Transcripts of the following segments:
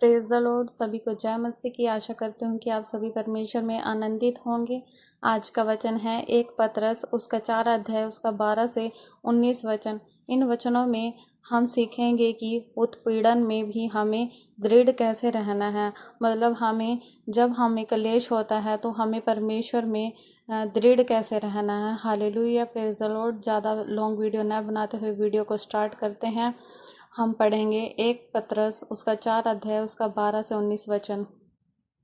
Praise the Lord. सभी को जय मसीह की। आशा करती हूँ कि आप सभी परमेश्वर में आनंदित होंगे। आज का वचन है 1 पतरस उसका 4 अध्याय उसका 12 से 19 वचन। इन वचनों में हम सीखेंगे कि उत्पीड़न में भी हमें दृढ़ कैसे रहना है। मतलब जब हमें क्लेश होता है तो हमें परमेश्वर में दृढ़ कैसे रहना है। Hallelujah, praise the Lord. ज़्यादा लॉन्ग वीडियो न बनाते हुए वीडियो को स्टार्ट करते हैं। हम पढ़ेंगे 1 पतरस उसका 4 अध्याय उसका 12 से 19 वचन।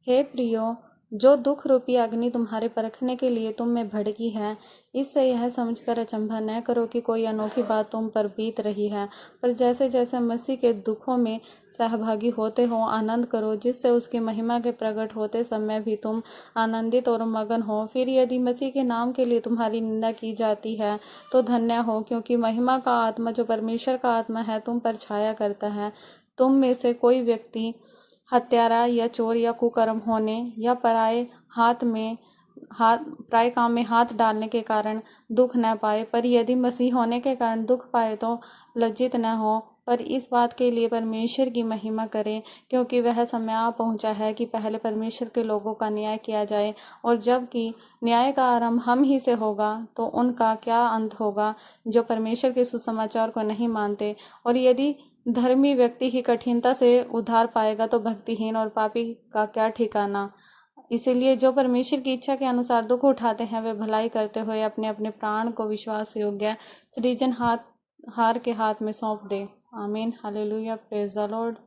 हे प्रियो, जो दुख रूपी अग्नि तुम्हारे परखने के लिए तुम में भड़की है, इससे यह समझकर अचंभा न करो कि कोई अनोखी बात तुम पर बीत रही है, पर जैसे जैसे मसीह के दुखों में सहभागी होते हो आनंद करो, जिससे उसकी महिमा के प्रकट होते समय भी तुम आनंदित और मगन हो। फिर यदि मसीह के नाम के लिए तुम्हारी निंदा की जाती है तो धन्य हो, क्योंकि महिमा का आत्मा जो परमेश्वर का आत्मा है तुम पर छाया करता है। तुम में से कोई व्यक्ति हत्यारा या चोर या कुकर्म होने या पराए काम में हाथ डालने के कारण दुख न पाए, पर यदि मसीह होने के कारण दुख पाए तो लज्जित न हो, पर इस बात के लिए परमेश्वर की महिमा करें, क्योंकि वह समय आ पहुंचा है कि पहले परमेश्वर के लोगों का न्याय किया जाए, और जबकि न्याय का आरंभ हम ही से होगा तो उनका क्या अंत होगा जो परमेश्वर के सुसमाचार को नहीं मानते। और यदि धर्मी व्यक्ति ही कठिनता से उद्धार पाएगा तो भक्तिहीन और पापी का क्या ठिकाना। इसीलिए जो परमेश्वर की इच्छा के अनुसार दुख उठाते हैं वे भलाई करते हुए अपने अपने प्राण को विश्वास योग्य सृजनहार के हाथ में सौंप दे। आमीन, हालेलुया, प्रेज द लॉर्ड।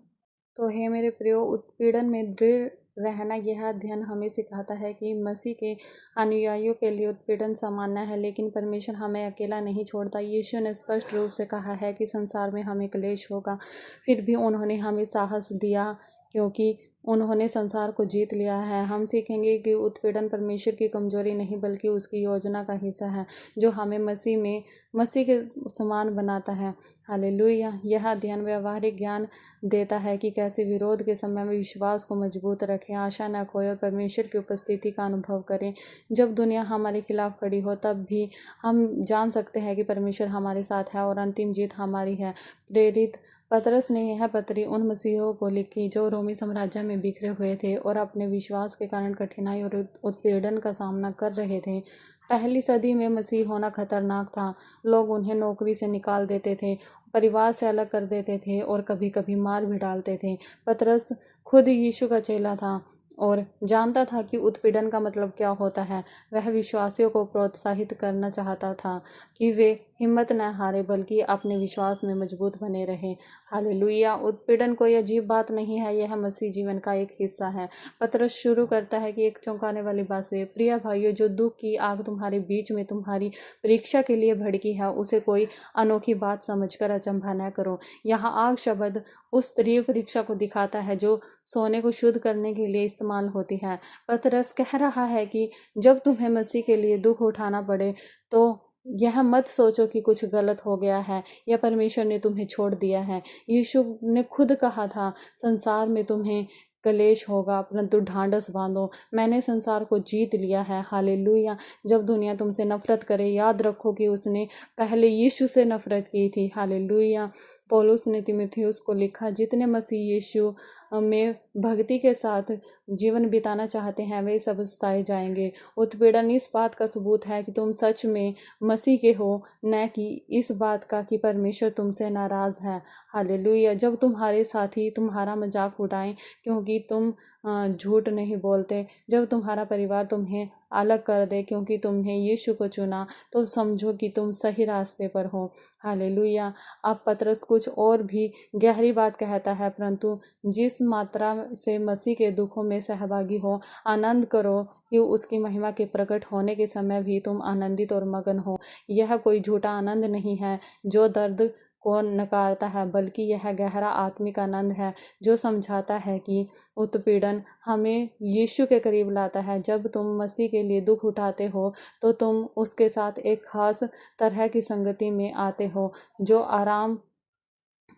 तो हे मेरे प्रियो, उत्पीड़न में दृढ़ रहना यह अध्ययन हमें सिखाता है कि मसीह के अनुयायियों के लिए उत्पीड़न सामान्य है, लेकिन परमेश्वर हमें अकेला नहीं छोड़ता। यीशु ने स्पष्ट रूप से कहा है कि संसार में हमें क्लेश होगा, फिर भी उन्होंने हमें साहस दिया क्योंकि उन्होंने संसार को जीत लिया है। हम सीखेंगे कि उत्पीड़न परमेश्वर की कमजोरी नहीं बल्कि उसकी योजना का हिस्सा है, जो हमें मसीह के समान बनाता है। हालेलुया। यह अध्ययन व्यवहारिक ज्ञान देता है कि कैसे विरोध के समय में विश्वास को मजबूत रखें, आशा न खोएं और परमेश्वर की उपस्थिति का अनुभव करें। जब दुनिया हमारे खिलाफ खड़ी हो तब भी हम जान सकते हैं कि परमेश्वर हमारे साथ है और अंतिम जीत हमारी है। प्रेरित पतरस ने यह पत्री उन मसीहों को लिखी जो रोमी साम्राज्य में बिखरे हुए थे और अपने विश्वास के कारण कठिनाई और उत्पीड़न का सामना कर रहे थे। पहली सदी में मसीह होना खतरनाक था। लोग उन्हें नौकरी से निकाल देते थे, परिवार से अलग कर देते थे और कभी कभी मार भी डालते थे। पतरस खुद यीशु का चेला था और जानता था कि उत्पीड़न का मतलब क्या होता है। वह विश्वासियों को प्रोत्साहित करना चाहता था कि वे हिम्मत न हारे बल्कि अपने विश्वास में मजबूत बने रहें। हालेलुया। उत्पीड़न कोई अजीब बात नहीं है, यह मसीह जीवन का एक हिस्सा है। पतरस शुरू करता है कि एक चौंकाने वाली बात से, प्रिय भाइयों, जो दुख की आग तुम्हारे बीच में तुम्हारी परीक्षा के लिए भड़की है उसे कोई अनोखी बात समझकर अचंभा न करो। यहाँ आग शब्द उस तीव्र परीक्षा को दिखाता है जो सोने को शुद्ध करने के लिए इस्तेमाल होती है। पतरस कह रहा है कि जब तुम्हें मसीह के लिए दुख उठाना पड़े तो यह मत सोचो कि कुछ गलत हो गया है या परमेश्वर ने तुम्हें छोड़ दिया है। यीशु ने खुद कहा था, संसार में तुम्हें कलेश होगा, परंतु ढांढस बांधो, मैंने संसार को जीत लिया है। हालेलुया। जब दुनिया तुमसे नफरत करे याद रखो कि उसने पहले यीशु से नफरत की थी। हालेलुया। पौलुस ने तीमुथियुस को लिखा, जितने मसीह यीशु में भक्ति के साथ जीवन बिताना चाहते हैं वे सब सताए जाएंगे। उत्पीड़न इस बात का सबूत है कि तुम सच में मसीह के हो, न कि इस बात का कि परमेश्वर तुमसे नाराज है। हालेलुया। जब तुम्हारे साथी तुम्हारा मजाक उड़ाएं क्योंकि तुम झूठ नहीं बोलते, जब तुम्हारा परिवार तुम्हें अलग कर दे क्योंकि तुमने यीशु को चुना, तो समझो कि तुम सही रास्ते पर हो। हालेलुया। अब पतरस कुछ और भी गहरी बात कहता है, परंतु जिस मात्रा से मसीह के दुखों में सहभागी हो आनंद करो कि उसकी महिमा के प्रकट होने के समय भी तुम आनंदित और मगन हो। यह कोई झूठा आनंद नहीं है जो दर्द को नकारता है, बल्कि यह गहरा आत्मिक आनंद है जो समझाता है कि उत्पीड़न हमें यीशु के करीब लाता है। जब तुम मसीह के लिए दुख उठाते हो तो तुम उसके साथ एक खास तरह की संगति में आते हो जो आराम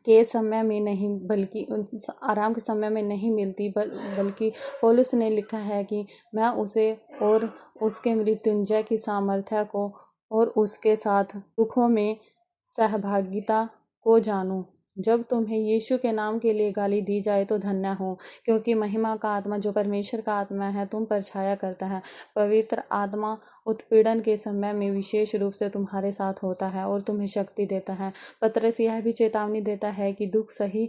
के समय में नहीं मिलती। बल्कि पौलुस ने लिखा है कि मैं उसे और उसके मृत्युंजय की सामर्थ्य को और उसके साथ दुखों में सहभागिता को जानूं। जब तुम्हें यीशु के नाम के लिए गाली दी जाए तो धन्य हो, क्योंकि महिमा का आत्मा जो परमेश्वर का आत्मा है तुम पर छाया करता है। पवित्र आत्मा उत्पीड़न के समय में विशेष रूप से तुम्हारे साथ होता है और तुम्हें शक्ति देता है। पतरस यह भी चेतावनी देता है कि दुख सही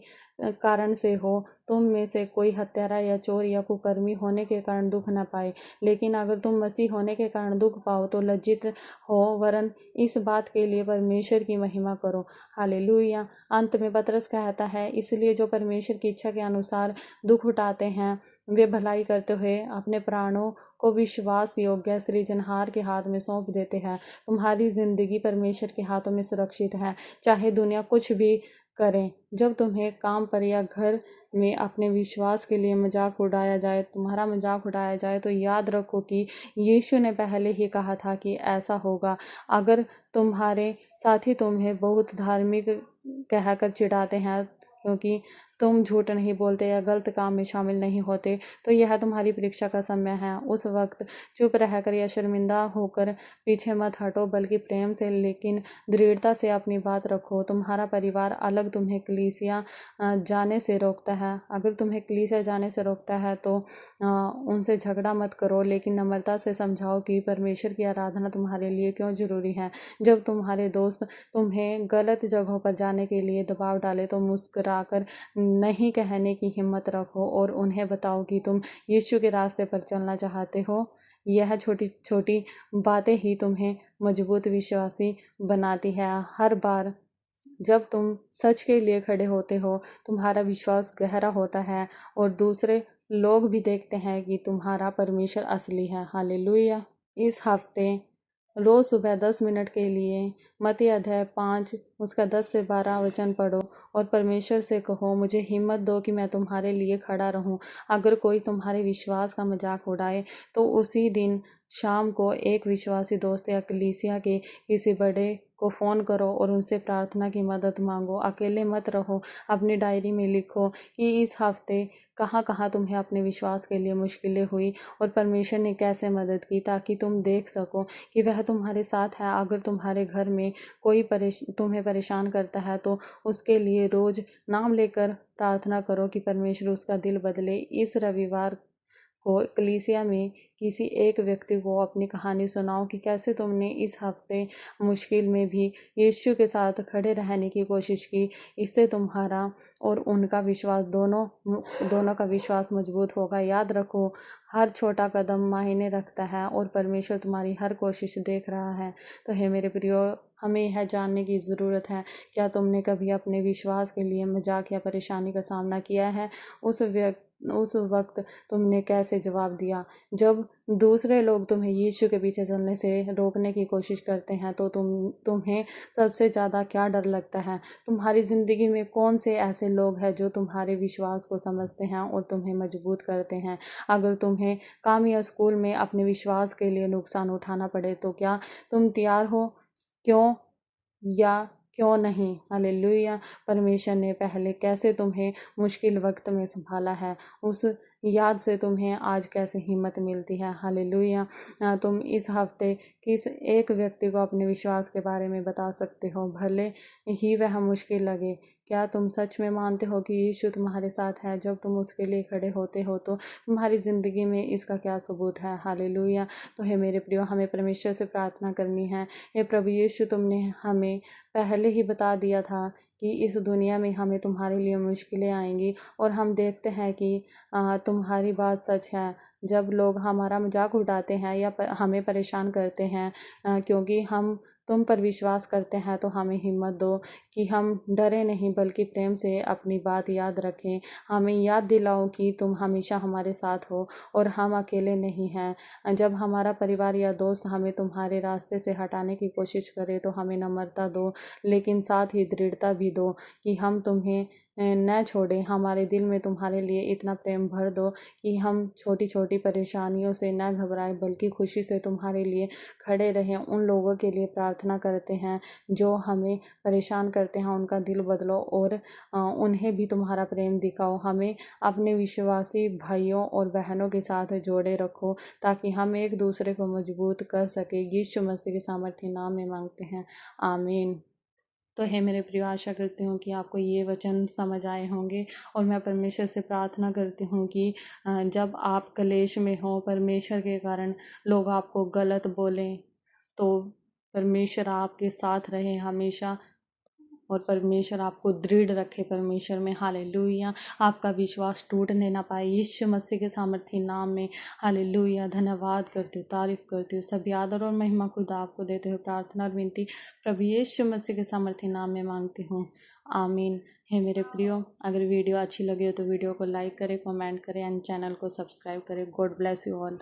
कारण से हो। तुम में से कोई हत्यारा या चोर या कुकर्मी होने के कारण दुख न पाए, लेकिन अगर तुम मसीह होने के कारण दुख पाओ तो लज्जित हो, वरन इस बात के लिए परमेश्वर की महिमा करो। हालेलुया। अंत में पतरस कहता है, इसलिए जो परमेश्वर की इच्छा के अनुसार दुख उठाते हैं वे भलाई करते हुए अपने प्राणों को विश्वास योग्य सृजनहार के हाथ में सौंप देते हैं। तुम्हारी जिंदगी परमेश्वर के हाथों में सुरक्षित है, चाहे दुनिया कुछ भी करें। जब तुम्हें काम पर या घर में अपने विश्वास के लिए मजाक उड़ाया जाए, तुम्हारा मजाक उड़ाया जाए, तो याद रखो कि यीशु ने पहले ही कहा था कि ऐसा होगा। अगर तुम्हारे साथी तुम्हें बहुत धार्मिक कहकर चिढ़ाते हैं क्योंकि तुम झूठ नहीं बोलते या गलत काम में शामिल नहीं होते, तो यह तुम्हारी परीक्षा का समय है। उस वक्त चुप रहकर या शर्मिंदा होकर पीछे मत हटो, बल्कि प्रेम से लेकिन दृढ़ता से अपनी बात रखो। तुम्हारा परिवार अलग तुम्हें कलीसिया जाने से रोकता है। अगर तुम्हें कलीसिया जाने से रोकता है तो उनसे झगड़ा मत करो, लेकिन नम्रता से समझाओ कि परमेश्वर की आराधना तुम्हारे लिए क्यों जरूरी है। जब तुम्हारे दोस्त तुम्हें गलत जगहों पर जाने के लिए दबाव डाले तो मुस्कुराकर नहीं कहने की हिम्मत रखो और उन्हें बताओ कि तुम यीशु के रास्ते पर चलना चाहते हो। यह छोटी छोटी बातें ही तुम्हें मजबूत विश्वासी बनाती है। हर बार जब तुम सच के लिए खड़े होते हो, तुम्हारा विश्वास गहरा होता है और दूसरे लोग भी देखते हैं कि तुम्हारा परमेश्वर असली है। हालेलुया। इस हफ्ते रोज सुबह 10 मिनट के लिए मत्ती अध्याय 5 उसका 10 से 12 वचन पढ़ो और परमेश्वर से कहो, मुझे हिम्मत दो कि मैं तुम्हारे लिए खड़ा रहूं। अगर कोई तुम्हारे विश्वास का मजाक उड़ाए तो उसी दिन शाम को एक विश्वासी दोस्त या कलीसिया के किसी बड़े को फ़ोन करो और उनसे प्रार्थना की मदद मांगो। अकेले मत रहो। अपनी डायरी में लिखो कि इस हफ्ते कहाँ कहाँ तुम्हें अपने विश्वास के लिए मुश्किलें हुई और परमेश्वर ने कैसे मदद की, ताकि तुम देख सको कि वह तुम्हारे साथ है। अगर तुम्हारे घर में कोई तुम्हें परेशान करता है तो उसके लिए रोज़ नाम लेकर प्रार्थना करो कि परमेश्वर उसका दिल बदले। इस रविवार को कलीसिया में किसी एक व्यक्ति को अपनी कहानी सुनाओ कि कैसे तुमने इस हफ्ते मुश्किल में भी यीशु के साथ खड़े रहने की कोशिश की। इससे तुम्हारा और उनका विश्वास दोनों का विश्वास मजबूत होगा। याद रखो, हर छोटा कदम मायने रखता है और परमेश्वर तुम्हारी हर कोशिश देख रहा है। तो हे मेरे प्रियो, हमें यह जानने की ज़रूरत है, क्या तुमने कभी अपने विश्वास के लिए मजाक या परेशानी का सामना किया है? उस वक्त तुमने कैसे जवाब दिया? जब दूसरे लोग तुम्हें यीशु के पीछे चलने से रोकने की कोशिश करते हैं तो तुम्हें सबसे ज़्यादा क्या डर लगता है? तुम्हारी ज़िंदगी में कौन से ऐसे लोग हैं जो तुम्हारे विश्वास को समझते हैं और तुम्हें मजबूत करते हैं? अगर तुम्हें काम या स्कूल में अपने विश्वास के लिए नुकसान उठाना पड़े तो क्या तुम तैयार हो? क्यों या क्यों नहीं? हालेलुया। परमेश्वर ने पहले कैसे तुम्हें मुश्किल वक्त में संभाला है, उस याद से तुम्हें आज कैसे हिम्मत मिलती है। हालेलुया। तुम इस हफ्ते किस एक व्यक्ति को अपने विश्वास के बारे में बता सकते हो, भले ही वह मुश्किल लगे? क्या तुम सच में मानते हो कि यीशु तुम्हारे साथ है? जब तुम उसके लिए खड़े होते हो तो तुम्हारी ज़िंदगी में इसका क्या सबूत है? हालेलुया। तो हे मेरे प्रियो, हमें परमेश्वर से प्रार्थना करनी है, हे प्रभु यीशु, तुमने हमें पहले ही बता दिया था कि इस दुनिया में हमें तुम्हारे लिए मुश्किलें आएंगी, और हम देखते हैं कि तुम्हारी बात सच है। जब लोग हमारा मजाक उड़ाते हैं या हमें परेशान करते हैं क्योंकि हम तुम पर विश्वास करते हैं, तो हमें हिम्मत दो कि हम डरे नहीं बल्कि प्रेम से अपनी बात याद रखें। हमें याद दिलाओ कि तुम हमेशा हमारे साथ हो और हम अकेले नहीं हैं। जब हमारा परिवार या दोस्त हमें तुम्हारे रास्ते से हटाने की कोशिश करे तो हमें नम्रता दो, लेकिन साथ ही दृढ़ता भी दो कि हम तुम्हें न छोड़ें। हमारे दिल में तुम्हारे लिए इतना प्रेम भर दो कि हम छोटी छोटी परेशानियों से न घबराएं बल्कि खुशी से तुम्हारे लिए खड़े रहें। उन लोगों के लिए प्रार्थना करते हैं जो हमें परेशान करते हैं, उनका दिल बदलो और उन्हें भी तुम्हारा प्रेम दिखाओ। हमें अपने विश्वासी भाइयों और बहनों के साथ जोड़े रखो ताकि हम एक दूसरे को मजबूत कर सके। यीशु मसीह के सामर्थ्य नाम में मांगते हैं, आमीन। तो हे मेरे प्रिय, आशा करती हूँ कि आपको ये वचन समझ आए होंगे और मैं परमेश्वर से प्रार्थना करती हूँ कि जब आप क्लेश में हो, परमेश्वर के कारण लोग आपको गलत बोलें, तो परमेश्वर आपके साथ रहे हमेशा और परमेश्वर आपको दृढ़ रखे परमेश्वर में। हालेलुया। आपका विश्वास टूटने ना पाए, यीशु मसीह के सामर्थी नाम में। हालेलुया। धन्यवाद करती हूँ, तारीफ करती हूँ, सभी आदर और महिमा खुद आपको देते हुए प्रार्थना और विनती प्रभु यीशु मसीह के सामर्थी नाम में मांगती हूँ, आमीन। हे मेरे प्रियो, अगर वीडियो अच्छी लगी हो तो वीडियो को लाइक करें, कमेंट करें एंड चैनल को सब्सक्राइब करें। God bless you all.